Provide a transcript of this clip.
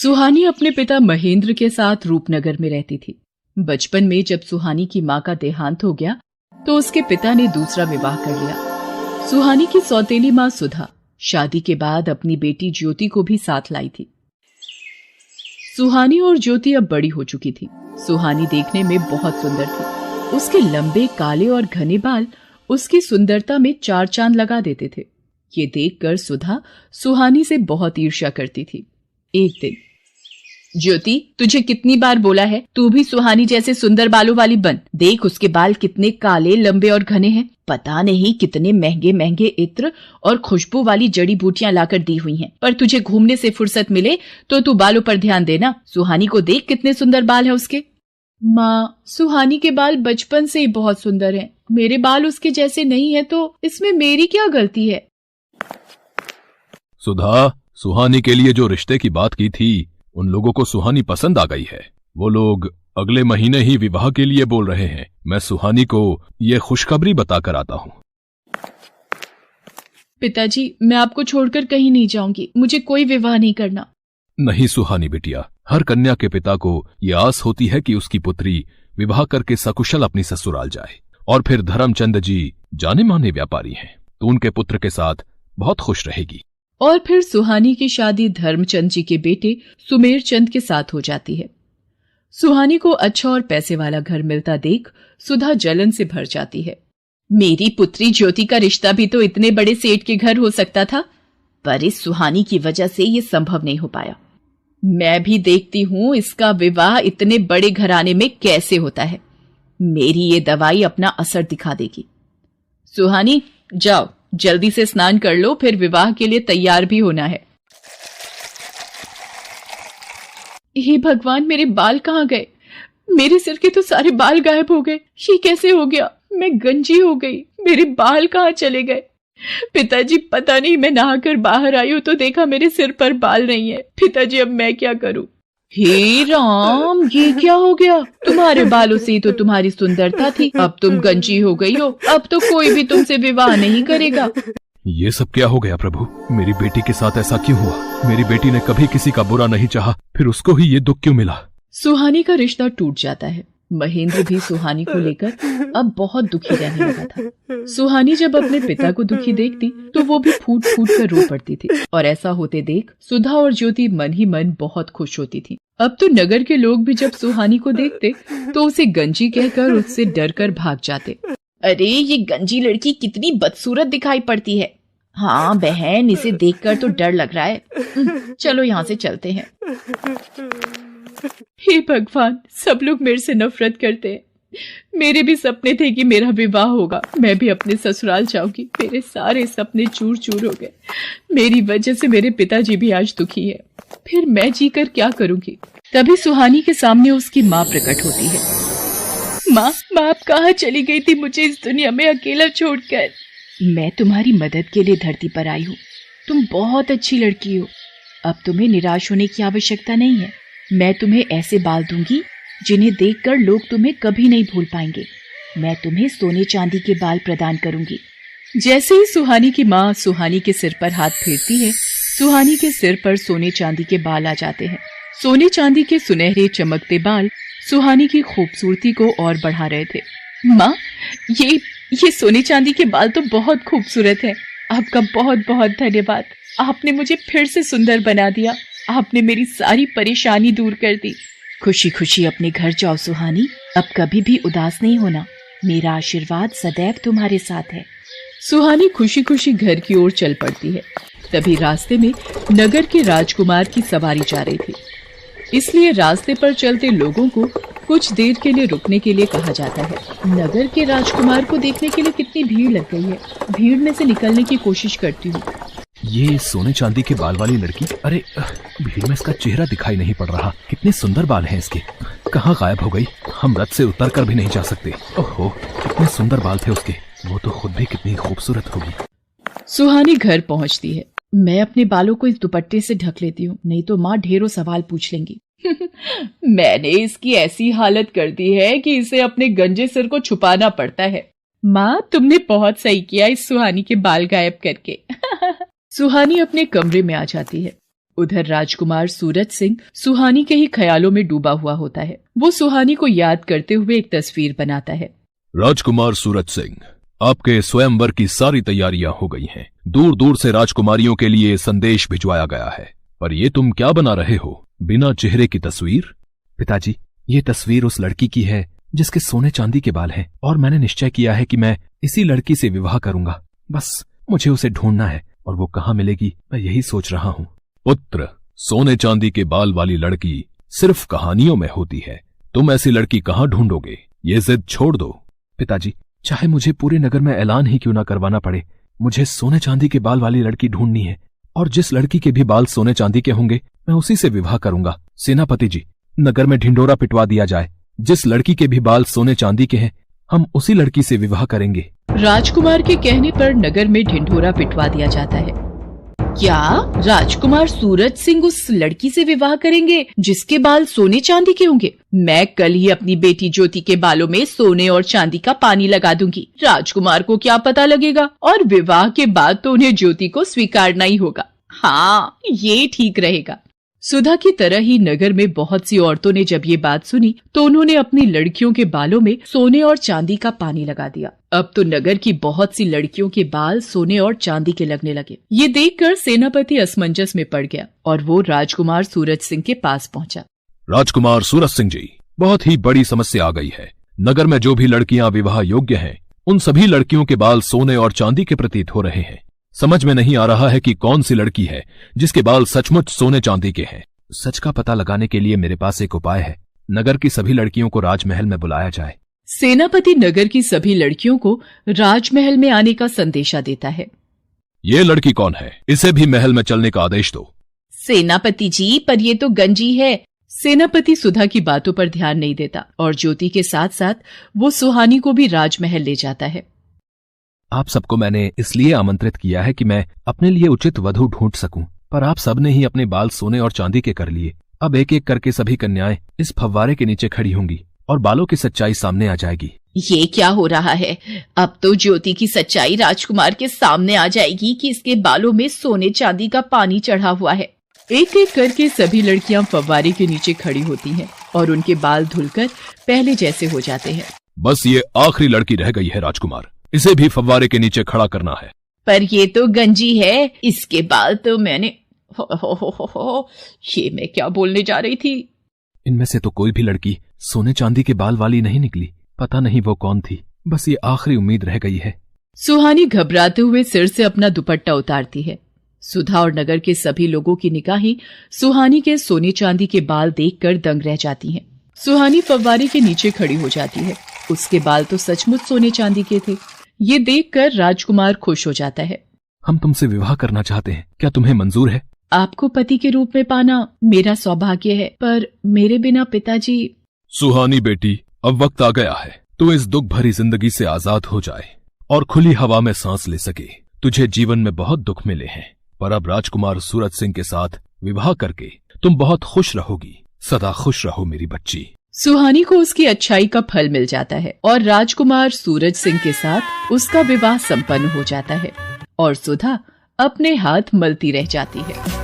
सुहानी अपने पिता महेंद्र के साथ रूपनगर में रहती थी। बचपन में जब सुहानी की मां का देहांत हो गया तो उसके पिता ने दूसरा विवाह कर लिया। सुहानी की सौतेली मां सुधा शादी के बाद अपनी बेटी ज्योति को भी साथ लाई थी। सुहानी और ज्योति अब बड़ी हो चुकी थी। सुहानी देखने में बहुत सुंदर थी। उसके लंबे काले और घने बाल उसकी सुंदरता में चार चांद लगा देते थे। ये देखकर सुधा सुहानी से बहुत ईर्ष्या करती थी। एक दिन, ज्योति, तुझे कितनी बार बोला है तू भी सुहानी जैसे सुंदर बालों वाली बन। देख उसके बाल कितने काले, लंबे और घने हैं। पता नहीं कितने महंगे महंगे इत्र और खुशबू वाली जड़ी बूटियां लाकर दी हुई हैं। पर तुझे घूमने से फुर्सत मिले तो तू बालों पर ध्यान देना। सुहानी को देख कितने सुंदर बाल है उसके। माँ, सुहानी के बाल बचपन से ही बहुत सुंदर हैं। मेरे बाल उसके जैसे नहीं है तो इसमें मेरी क्या गलती है? सुधा, सुहानी के लिए जो रिश्ते की बात की थी उन लोगों को सुहानी पसंद आ गई है। वो लोग अगले महीने ही विवाह के लिए बोल रहे हैं। मैं सुहानी को ये खुशखबरी बताकर आता हूँ। पिताजी, मैं आपको छोड़कर कहीं नहीं जाऊंगी। मुझे कोई विवाह नहीं करना। नहीं सुहानी बिटिया, हर कन्या के पिता को ये आस होती है कि उसकी पुत्री विवाह करके सकुशल अपनी ससुराल जाए। और फिर धर्मचंद जी जाने माने व्यापारी हैं, तो उनके पुत्र के साथ बहुत खुश रहेगी। और फिर सुहानी की शादी धर्मचंद जी के बेटे सुमेर चंद के साथ हो जाती है। सुहानी को अच्छा और पैसे वाला घर मिलता देख सुधा जलन से भर जाती है। मेरी पुत्री ज्योति का रिश्ता भी तो इतने बड़े सेठ के घर हो सकता था, पर इस सुहानी की वजह से ये संभव नहीं हो पाया। मैं भी देखती हूँ इसका विवाह इतने बड़े घराने में कैसे होता है। मेरी ये दवाई अपना असर दिखा देगी। सुहानी, जाओ जल्दी से स्नान कर लो, फिर विवाह के लिए तैयार भी होना है। हे भगवान, मेरे बाल कहाँ गए? मेरे सिर के तो सारे बाल गायब हो गए। ये कैसे हो गया? मैं गंजी हो गई। मेरे बाल कहाँ चले गए? पिताजी, पता नहीं, मैं नहाकर बाहर आई हूँ तो देखा मेरे सिर पर बाल नहीं है। पिताजी, अब मैं क्या करूं? हे राम, ये क्या हो गया? तुम्हारे बालों से ही तो तुम्हारी सुंदरता थी, अब तुम गंजी हो गई हो। अब तो कोई भी तुमसे विवाह नहीं करेगा। ये सब क्या हो गया प्रभु? मेरी बेटी के साथ ऐसा क्यों हुआ? मेरी बेटी ने कभी किसी का बुरा नहीं चाहा, फिर उसको ही ये दुख क्यों मिला? सुहानी का रिश्ता टूट जाता है। महेंद्र भी सुहानी को लेकर अब बहुत दुखी रहने लगा था। सुहानी जब अपने पिता को दुखी देखती तो वो भी फूट फूट कर रो पड़ती थी। और ऐसा होते देख सुधा और ज्योति मन ही मन बहुत खुश होती थी। अब तो नगर के लोग भी जब सुहानी को देखते तो उसे गंजी कहकर उससे डर कर भाग जाते। अरे, ये गंजी लड़की कितनी बदसूरत दिखाई पड़ती है। हाँ बहन, इसे देखकर तो डर लग रहा है। चलो यहाँ से चलते हैं। हे भगवान, सब लोग मेरे से नफरत करते हैं। मेरे भी सपने थे कि मेरा विवाह होगा, मैं भी अपने ससुराल जाऊंगी। मेरे सारे सपने चूर चूर हो गए। मेरी वजह से मेरे पिताजी भी आज दुखी है। फिर मैं जीकर क्या करूंगी? तभी सुहानी के सामने उसकी माँ प्रकट होती है। माँ, आप कहाँ चली गई थी मुझे इस दुनिया में अकेला छोड़कर? मैं तुम्हारी मदद के लिए धरती पर आई हूँ। तुम बहुत अच्छी लड़की हो। अब तुम्हें निराश होने की आवश्यकता नहीं है। मैं तुम्हें ऐसे बाल दूंगी जिन्हें देखकर लोग तुम्हें कभी नहीं भूल पाएंगे। मैं तुम्हें सोने चांदी के बाल प्रदान करूंगी। जैसे ही सुहानी की माँ सुहानी के सिर पर हाथ फेरती है, सुहानी के सिर पर सोने चांदी के बाल आ जाते हैं। सोने चांदी के सुनहरे चमकते बाल सुहानी की खूबसूरती को और बढ़ा रहे थे। माँ, ये सोने चांदी के बाल तो बहुत खूबसूरत है। आपका बहुत बहुत धन्यवाद। आपने मुझे फिर से सुंदर बना दिया। आपने मेरी सारी परेशानी दूर कर दी। खुशी खुशी अपने घर जाओ सुहानी। अब कभी भी उदास नहीं होना। मेरा आशीर्वाद सदैव तुम्हारे साथ है। सुहानी खुशी खुशी घर की ओर चल पड़ती है। तभी रास्ते में नगर के राजकुमार की सवारी जा रही थी, इसलिए रास्ते पर चलते लोगों को कुछ देर के लिए रुकने के लिए कहा जाता है। नगर के राजकुमार को देखने के लिए कितनी भीड़ लग गई है। भीड़ में से निकलने की कोशिश करती हूँ। ये सोने चांदी के बाल वाली लड़की, अरे भीड़ में इसका चेहरा दिखाई नहीं पड़ रहा। कितने सुंदर बाल हैं इसके। कहाँ गायब हो गई? हम रथ से उतर कर भी नहीं जा सकते। ओहो, कितने सुंदर बाल थे उसके। वो तो खुद भी कितनी खूबसूरत होगी। सुहानी घर पहुंचती है। मैं अपने बालों को इस दुपट्टे से ढक लेती हूँ, नहीं तो माँ ढेरों सवाल पूछ लेंगी। मैंने इसकी ऐसी हालत कर दी है कि इसे अपने गंजे सिर को छुपाना पड़ता है। माँ, तुमने बहुत सही किया इस सुहानी के बाल गायब करके। सुहानी अपने कमरे में आ जाती है। उधर राजकुमार सूरज सिंह सुहानी के ही ख्यालों में डूबा हुआ होता है। वो सुहानी को याद करते हुए एक तस्वीर बनाता है। राजकुमार सूरज सिंह, आपके स्वयंवर की सारी तैयारियां हो गई हैं। दूर दूर से राजकुमारियों के लिए संदेश भिजवाया गया है। पर ये तुम क्या बना रहे हो? बिना चेहरे की तस्वीर? पिताजी, ये तस्वीर उस लड़की की है जिसके सोने चांदी के बाल हैं, और मैंने निश्चय किया है कि मैं इसी लड़की से विवाह करूंगा। बस मुझे उसे ढूंढना है, और वो कहाँ मिलेगी मैं यही सोच रहा हूँ। पुत्र, सोने चांदी के बाल वाली लड़की सिर्फ कहानियों में होती है। तुम ऐसी लड़की कहाँ ढूंढोगे? ये जिद छोड़ दो। पिताजी, चाहे मुझे पूरे नगर में ऐलान ही क्यों ना करवाना पड़े, मुझे सोने चांदी के बाल वाली लड़की ढूंढनी है, और जिस लड़की के भी बाल सोने चांदी के होंगे मैं उसी से विवाह करूंगा। सेनापति जी, नगर में ढिंढोरा पिटवा दिया जाए। जिस लड़की के भी बाल सोने चांदी के हैं हम उसी लड़की से विवाह करेंगे। राजकुमार के कहने पर नगर में ढिंढोरा पिटवा दिया जाता है। क्या राजकुमार सूरज सिंह उस लड़की से विवाह करेंगे जिसके बाल सोने चांदी के होंगे? मैं कल ही अपनी बेटी ज्योति के बालों में सोने और चांदी का पानी लगा दूंगी। राजकुमार को क्या पता लगेगा, और विवाह के बाद तो उन्हें ज्योति को स्वीकारना ही होगा। हाँ, ये ठीक रहेगा। सुधा की तरह ही नगर में बहुत सी औरतों ने जब ये बात सुनी तो उन्होंने अपनी लड़कियों के बालों में सोने और चांदी का पानी लगा दिया। अब तो नगर की बहुत सी लड़कियों के बाल सोने और चांदी के लगने लगे। ये देखकर सेनापति असमंजस में पड़ गया और वो राजकुमार सूरज सिंह के पास पहुंचा। राजकुमार सूरज सिंह जी, बहुत ही बड़ी समस्या आ गई है। नगर में जो भी लड़कियां विवाह योग्य हैं, उन सभी लड़कियों के बाल सोने और चांदी के प्रतीत हो रहे हैं। समझ में नहीं आ रहा है कि कौन सी लड़की है जिसके बाल सचमुच सोने चांदी के हैं। सच का पता लगाने के लिए मेरे पास एक उपाय है। नगर की सभी लड़कियों को राजमहल में बुलाया जाए। सेनापति नगर की सभी लड़कियों को राजमहल में आने का संदेशा देता है। ये लड़की कौन है? इसे भी महल में चलने का आदेश दो। सेनापति जी, पर ये तो गंजी है। सेनापति सुधा की बातों पर ध्यान नहीं देता और ज्योति के साथ साथ वो सुहानी को भी राजमहल ले जाता है। आप सबको मैंने इसलिए आमंत्रित किया है कि मैं अपने लिए उचित वधू ढूंढ सकूं, पर आप सबने ही अपने बाल सोने और चांदी के कर लिए। अब एक एक करके सभी कन्याएं इस फव्वारे के नीचे खड़ी होंगी और बालों की सच्चाई सामने आ जाएगी। ये क्या हो रहा है? अब तो ज्योति की सच्चाई राजकुमार के सामने आ जाएगी कि इसके बालों में सोने चांदी का पानी चढ़ा हुआ है। एक एक करके सभी लड़कियां फव्वारे के नीचे खड़ी होती हैं और उनके बाल धुलकर पहले जैसे हो जाते हैं। बस ये आखिरी लड़की रह गई है राजकुमार, इसे भी फव्वारे के नीचे खड़ा करना है। पर ये तो गंजी है, इसके बाल तो मैंने हो, ये मैं क्या बोलने जा रही थी। इनमें से तो कोई भी लड़की सोने चांदी के बाल वाली नहीं निकली। पता नहीं वो कौन थी। बस ये आखिरी उम्मीद रह गई है। सुहानी घबराते हुए सिर से अपना दुपट्टा उतारती है। सुधा और नगर के सभी लोगों की निगाहें सुहानी के सोने चांदी के बाल देखकर दंग रह जाती हैं। सुहानी फव्वारे के नीचे खड़ी हो जाती है। उसके बाल तो सचमुच सोने चांदी के थे। ये देखकर राजकुमार खुश हो जाता है। हम तुमसे विवाह करना चाहते हैं, क्या तुम्हें मंजूर है? आपको पति के रूप में पाना मेरा सौभाग्य है, पर मेरे बिना पिताजी। सुहानी बेटी, अब वक्त आ गया है तू इस दुख भरी जिंदगी से आजाद हो जाए और खुली हवा में सांस ले सके। तुझे जीवन में बहुत दुख मिले हैं, पर अब राजकुमार सूरज सिंह के साथ विवाह करके तुम बहुत खुश रहोगी। सदा खुश रहो मेरी बच्ची। सुहानी को उसकी अच्छाई का फल मिल जाता है और राजकुमार सूरज सिंह के साथ उसका विवाह संपन्न हो जाता है और सुधा अपने हाथ मलती रह जाती है।